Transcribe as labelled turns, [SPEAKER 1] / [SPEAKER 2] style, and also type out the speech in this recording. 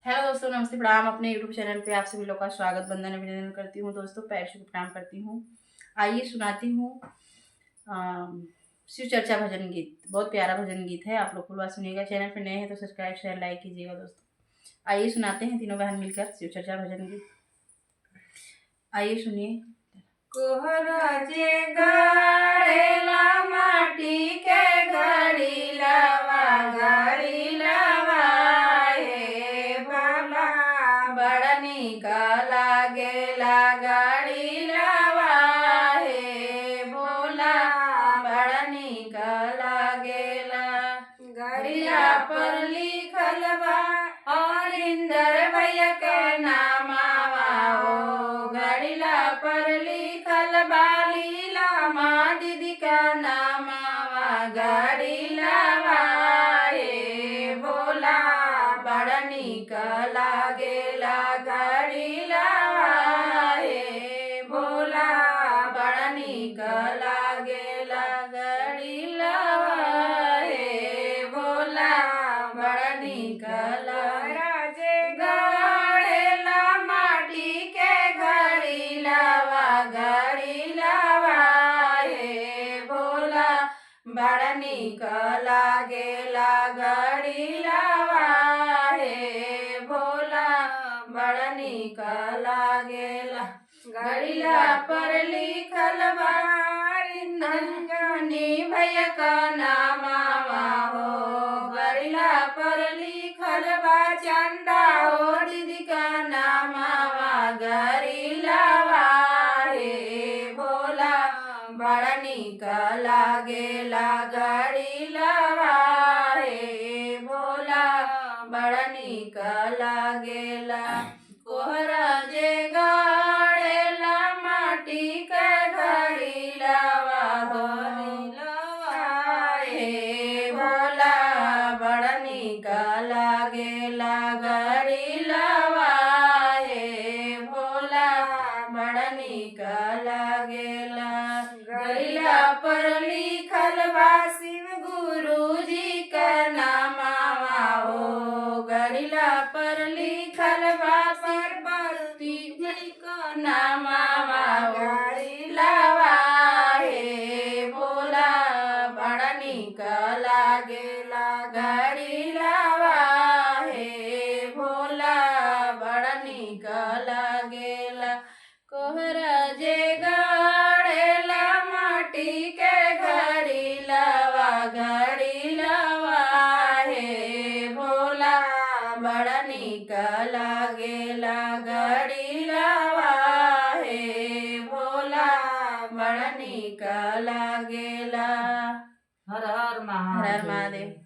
[SPEAKER 1] Hello दोस्तों, नमस्ते, प्रणाम। अपने यूट्यूब चैनल पे आप सभी लोग का स्वागत वंदन अभिनंदन करती हूँ। दोस्तों, पैर छू के प्रणाम करती हूँ। आइए सुनाती हूँ शिव चर्चा भजन गीत। बहुत प्यारा भजन गीत है, आप लोग पूरा सुनिएगा। चैनल पे नए हैं तो सब्सक्राइब शेयर लाइक कीजिएगा दोस्तों। आइए सुनाते हैं तीनों बहन मिलकर शिव चर्चा भजन गीत। आइए सुनिए। कोहरा जे गाड़ेला माटी के घड़ी लवा हे भोला, बड़ा निक लागेला गाड़ी लवा हे भोला, बड़ा निक लागेला। गड़िया पर लिखल बा और इंदर भैया के नामावा हो। गड़िया पर लिखल बा लीला माँ दीदी का नामावा। गाड़ी लवा हे भोला, बड़ा निक लागेला गाड़ी लवा हे भोला, बड़ा निक लागेला गाड़ी लवा हे भोला, बड़ा निक राजे गाड़ेला माटी के घड़ी लवा हे भोला, बड़ा निक लागेला गाड़ी लवा हे भोला, बड़ा निक लागेला। गड़िया पर लिखल बा नंजनी भैया का नामावा हो। गड़िया पर लिखल बा चंदा हो दीदी का नामावा। गड़ी लवा हे भोला, बड़ा निक लागेला गाड़ी लवा हे भोला, बड़ा निक लागेला। कोहरा जे गाड़ेला माटी के घड़ी लवा हे भोला, बड़ा निक लागेला गाड़ी लवा हे भोला, बड़ा निक लागेला। गड़िया पर लिखल बा शिव गुरु जी का नामावा हो। गड़िया पर लिखल बा पार्वती जी का नामावा। गाड़ी लवा हे भोला, बड़ा निक लागेला गाड़ी लवा हे भोला, बड़ा निक लागेला। कोहरा जे गाड़ेला माटी के घड़ी लवा हे भोला, बड़ा निक लागेला गाड़ी लवा हे भोला, बड़ा निक लागेला। हर हर महादेव।